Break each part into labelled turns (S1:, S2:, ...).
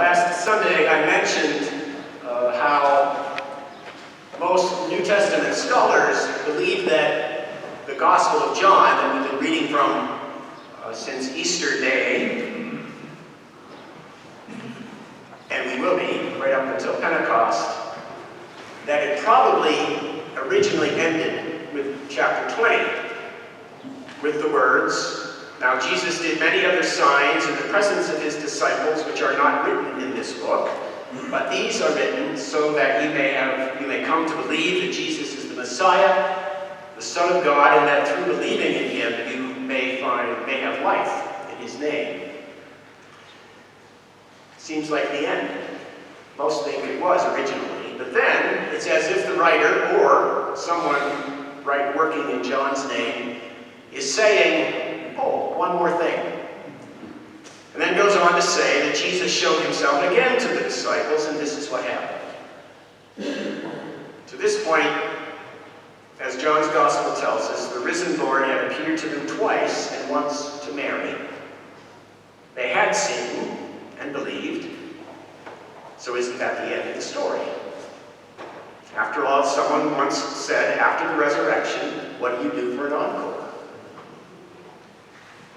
S1: Last Sunday I mentioned how most New Testament scholars believe that the Gospel of John that we've been reading from since Easter Day, and we will be right up until Pentecost, that it probably originally ended with chapter 20 with the words, "Now Jesus did many other signs in the presence of his disciples, which are not written in this book, but these are written so that you may come to believe that Jesus is the Messiah, the Son of God, and that through believing in him you may have life in his name." Seems like the end. Most think it was originally, but then it's as if the writer or someone working in John's name is saying, "Oh, one more thing." And then goes on to say that Jesus showed himself again to the disciples, and this is what happened. To this point, as John's Gospel tells us, the risen Lord had appeared to them twice and once to Mary. They had seen and believed. So isn't that the end of the story? After all, someone once said, after the resurrection, what do you do for an encore?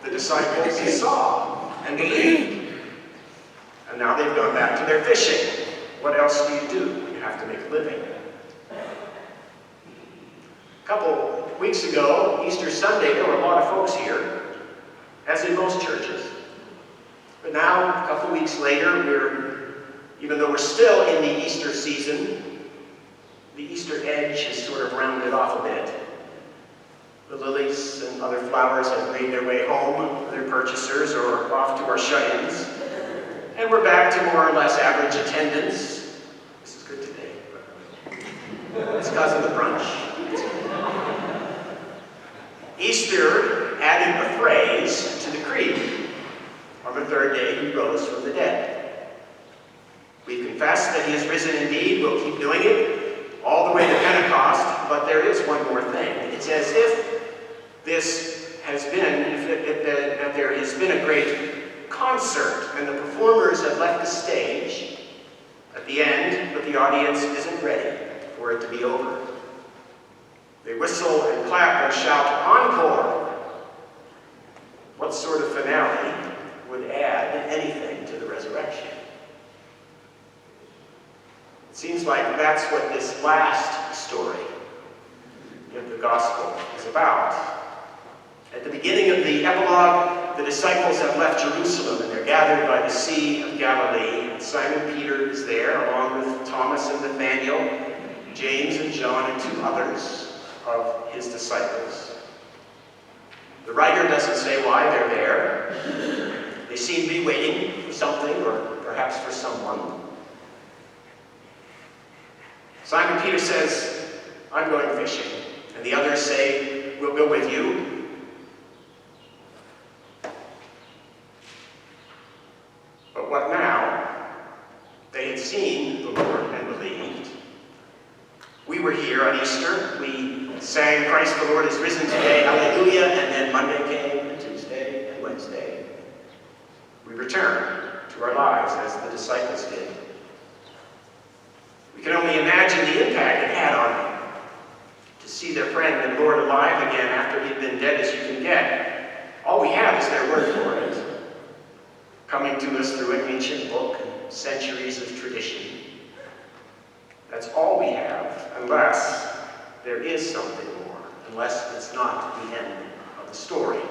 S1: The disciples saw and believed. And now they've gone back to their fishing. What else do? You have to make a living. A couple weeks ago, Easter Sunday, there were a lot of folks here, as in most churches. But now, a couple weeks later, even though we're still in the Easter season, the Easter edge has sort of rounded off a bit. The lilies and other flowers have made their way home, their purchasers, or off to our shut-ins. And we're back to more or less average attendance. This is good today. It's because of the brunch. Easter added a phrase to the creed. On the third day he rose from the dead. We've confessed that he is risen indeed. We'll keep doing it all the way to Pentecost, but there is one more thing. It's as if there has been a great concert and the performers have left the stage at the end, but the audience isn't ready for it to be over. They whistle and clap and shout, "Encore!" What sort of finale would add anything to the resurrection? It seems like that's what this last story of the Gospel is about. At the beginning of the epilogue, the disciples have left Jerusalem and they're gathered by the Sea of Galilee. And Simon Peter is there, along with Thomas and Nathanael, James and John, and two others of his disciples. The writer doesn't say why they're there. They seem to be waiting for something, or perhaps for someone. Simon Peter says, "I'm going fishing." And the others say, "We'll go with you." But what now? They had seen the Lord and believed. We were here on Easter. We sang, "Christ the Lord is risen today, hallelujah," and then Monday came, and Tuesday, and Wednesday. We returned to our lives as the disciples did. We can only imagine the impact it had on them to see their friend and Lord alive again after he'd been dead as you can get. All we have is their word for it, coming to us through an ancient book and centuries of tradition. That's all we have, unless there is something more, unless it's not the end of the story.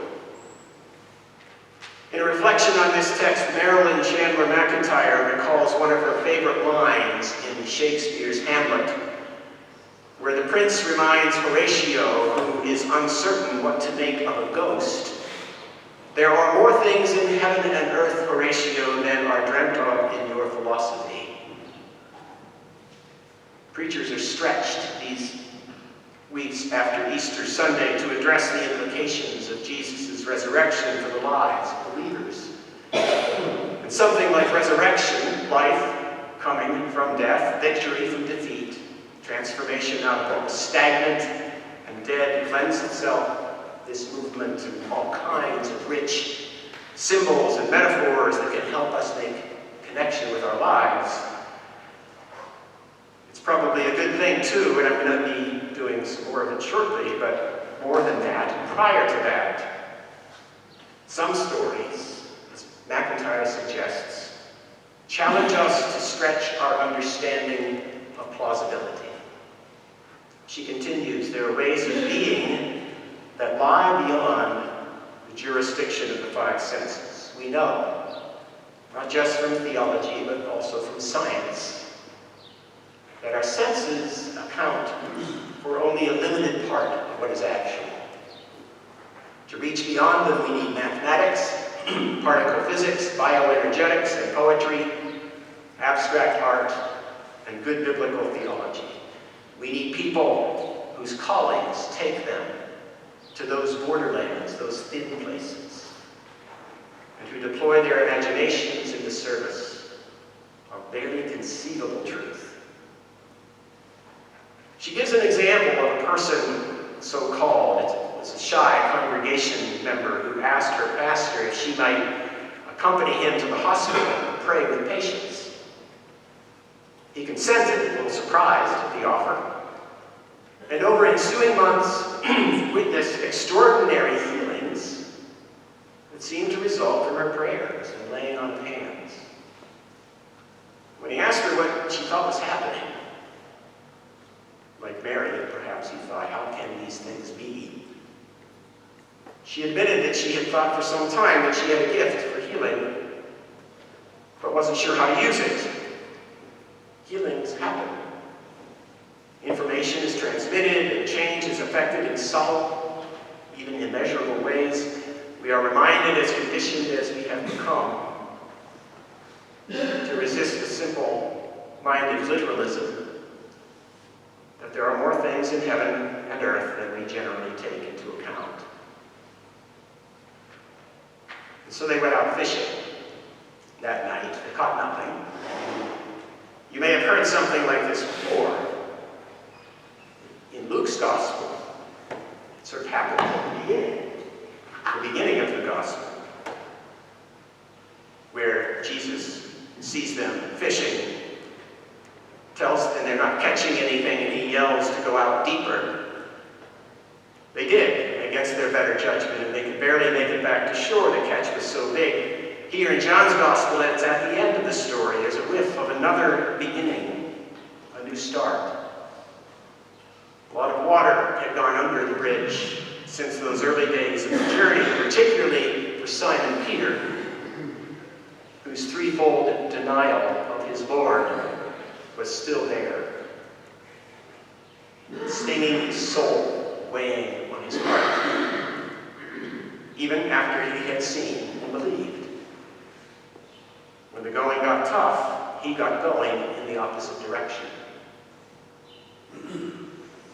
S1: In a reflection on this text, Marilyn Chandler McIntyre recalls one of her favorite lines in Shakespeare's Hamlet, where the prince reminds Horatio, who is uncertain what to make of a ghost, "There are more things in heaven and earth, Horatio, than are dreamt of in your philosophy." Preachers are stretched these weeks after Easter Sunday to address the implications of Jesus' resurrection for the lives of believers. And something like resurrection, life coming from death, victory from defeat, transformation out of what was stagnant and dead, lends itself, this movement, to all kinds of rich symbols and metaphors that can help us make connection with our lives. It's probably a good thing too, and I'm going to be doing some more of it shortly, but more than that, prior to that, some stories, as MacIntyre suggests, challenge us to stretch our understanding of plausibility. She continues, there are ways of being that lie beyond the jurisdiction of the five senses. We know, not just from theology, but also from science, that our senses account for only a limited part of what is actual. To reach beyond them, we need mathematics, particle physics, bioenergetics, and poetry, abstract art, and good biblical theology. We need people whose callings take them to those borderlands, those thin places, and who deploy their imaginations in the service of barely conceivable truth. She gives an example of a person, so-called, it was a shy congregation member who asked her pastor if she might accompany him to the hospital and pray with patients. He consented, a little surprised at the offer. And over ensuing months, witnessed extraordinary healings that seemed to result from her prayers and laying on of hands. When he asked her what she thought was happening, like Mary, perhaps he thought, how can these things be? She admitted that she had thought for some time that she had a gift for healing, but wasn't sure how to use it. Healings happen. Information is transmitted and change is effected in subtle, even immeasurable ways. We are reminded, as conditioned as we have become, to resist the simple-minded literalism that there are more things in heaven and earth than we generally take into account. And so they went out fishing that night. They caught nothing. You may have heard something like this before. In Luke's Gospel, it sort of happened at the beginning of the Gospel, where Jesus sees them fishing, and they're not catching anything, and he yells to go out deeper. They did, against their better judgment, and they could barely make it back to shore. The catch was so big. Here in John's Gospel, it's at the end of the story. There's a whiff of another beginning, a new start. A lot of water had gone under the bridge since those early days of the journey, particularly for Simon Peter, whose threefold denial of his Lord was still there, stinging his soul, weighing on his heart, even after he had seen and believed. When the going got tough, he got going in the opposite direction.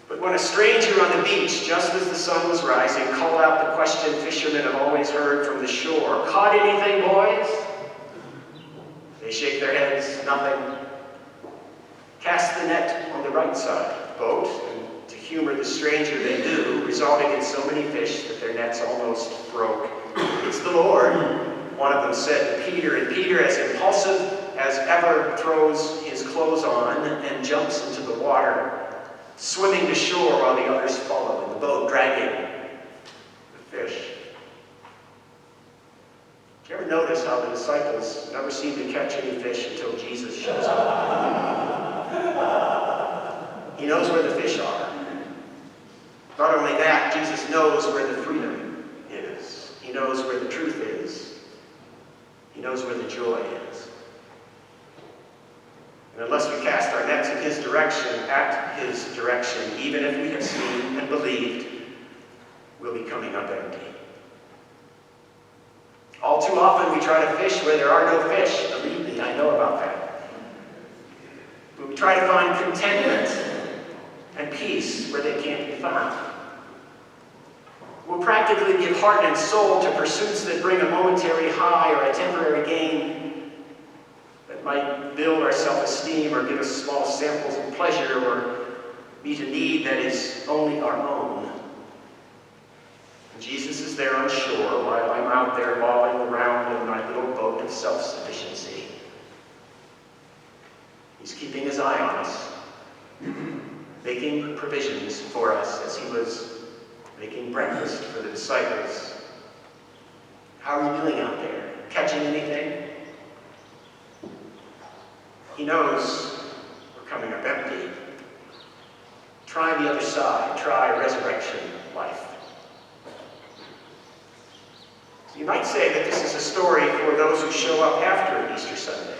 S1: But when a stranger on the beach, just as the sun was rising, called out the question fishermen have always heard from the shore, "Caught anything, boys?" They shake their heads, nothing. Cast the net on the right side of the boat, and to humor the stranger they do, resulting in so many fish that their nets almost broke. "It's the Lord," one of them said to Peter, and Peter, as impulsive as ever, throws his clothes on and jumps into the water, swimming to shore while the others follow in the boat, dragging the fish. Do you ever notice how the disciples never seem to catch any fish until Jesus shows up? He knows where the fish are. Not only that, Jesus knows where the freedom is. He knows where the truth is. He knows where the joy is. And unless we cast our nets in his direction, at his direction, even if we have seen and believed, we'll be coming up empty. All too often we try to fish where there are no fish. Believe me, I know about that. But we try to find contentment and peace where they can't be found. We'll practically give heart and soul to pursuits that bring a momentary high or a temporary gain that might build our self-esteem or give us small samples of pleasure or meet a need that is only our own. And Jesus is there on shore while I'm out there bobbing around in my little boat of self-sufficiency, He's keeping his eye on us, making provisions for us as he was making breakfast for the disciples. How are you doing out there? Catching anything? He knows we're coming up empty. Try the other side. Try resurrection life. You might say that this is a story for those who show up after Easter Sunday,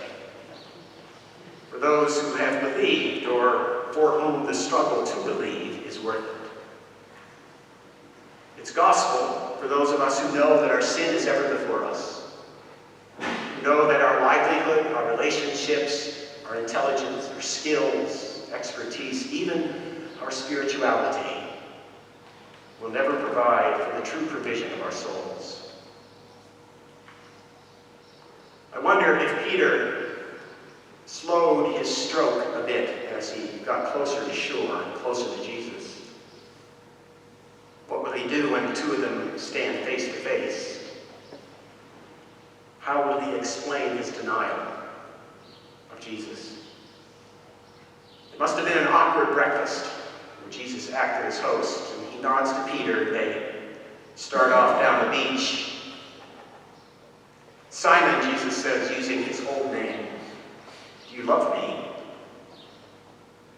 S1: for those who have believed or for whom the struggle to believe is worth it. It's gospel for those of us who know that our sin is ever before us, who know that our livelihood, our relationships, our intelligence, our skills, expertise, even our spirituality will never provide for the true provision of our souls. I wonder if Peter slowed his stroke a bit as he got closer to shore, closer to Jesus. What will he do when the two of them stand face to face? How will he explain his denial of Jesus? It must have been an awkward breakfast where Jesus acted as host, and he nods to Peter, and they start off down the beach. Simon, Jesus says, using his old name, "Do you love me?"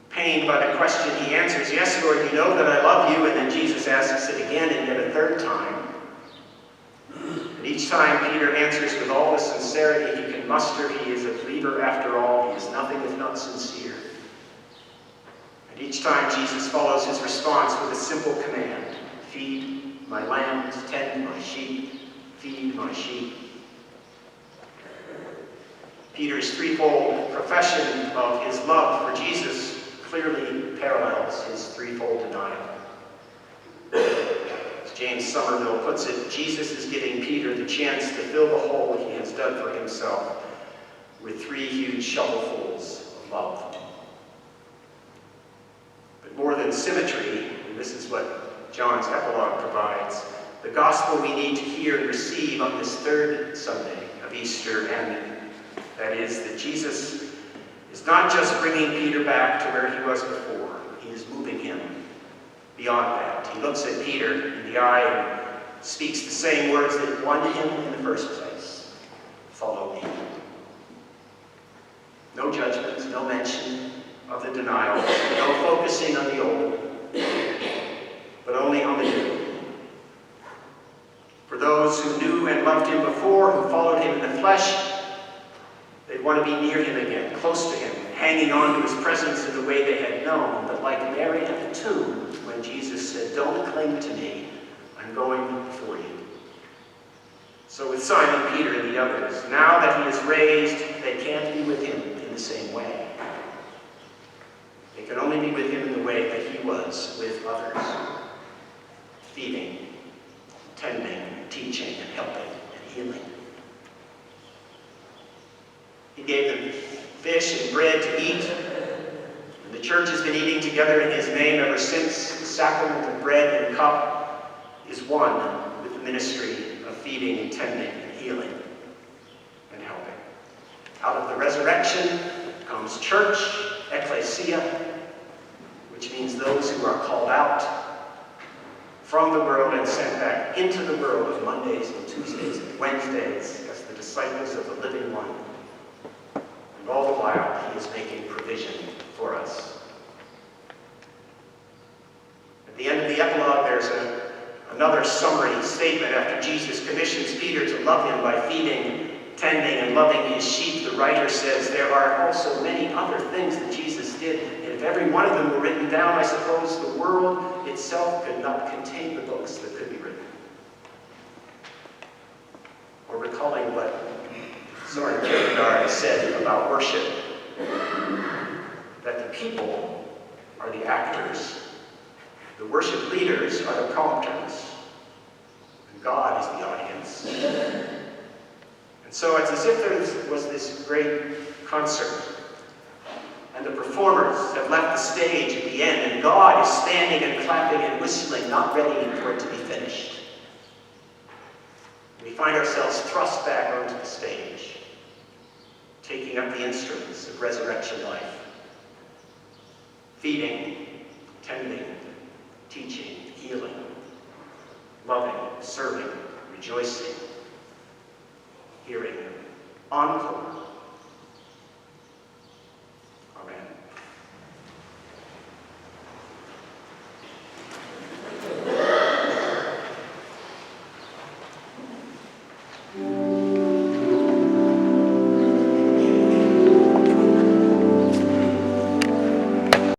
S1: Pained by the question, he answers, "Yes, Lord, you know that I love you." And then Jesus asks it again and yet a third time. And each time Peter answers with all the sincerity he can muster. He is a believer after all. He is nothing if not sincere. And each time Jesus follows his response with a simple command: feed my lambs, tend my sheep, feed my sheep. Peter's threefold profession of his love for Jesus clearly parallels his threefold denial. As James Somerville puts it, Jesus is giving Peter the chance to fill the hole he has dug for himself with three huge shovelfuls of love. But more than symmetry, and this is what John's epilogue provides, the gospel we need to hear and receive on this third Sunday of Easter, and that is that Jesus is not just bringing Peter back to where he was before. He is moving him beyond that. He looks at Peter in the eye and speaks the same words that won him in the first place: follow me. No judgment, no mention of the denial, no focusing on the old, but only on the new. For those who knew and loved him before, who followed him in the flesh, they want to be near him again, close to him, hanging on to his presence in the way they had known. But like Mary at the tomb, when Jesus said, "Don't cling to me, I'm going before you." So with Simon, Peter, and the others, now that he is raised, they can't be with him in the same way. They can only be with him in the way that he was with others, feeding, tending, teaching, and helping, and healing. He gave them fish and bread to eat. And the church has been eating together in his name ever since. The sacrament of bread and cup is one with the ministry of feeding and tending and healing and helping. Out of the resurrection comes church, ecclesia, which means those who are called out from the world and sent back into the world on Mondays and Tuesdays and Wednesdays as the disciples of the living one. And all the while, he is making provision for us. At the end of the epilogue, there's another summary statement after Jesus commissions Peter to love him by feeding, tending, and loving his sheep. The writer says, there are also many other things that Jesus did, and if every one of them were written down, I suppose the world itself could not contain the books that could be written. Or recalling what Soren Kierkegaard said about worship, that the people are the actors, the worship leaders are the prompters, and God is the audience. And so it's as if there was this great concert, and the performers have left the stage at the end, and God is standing and clapping and whistling, not ready for it to be finished. We find ourselves thrust back onto the stage, taking up the instruments of resurrection life. Feeding, tending, teaching, healing, loving, serving, rejoicing, hearing, encore,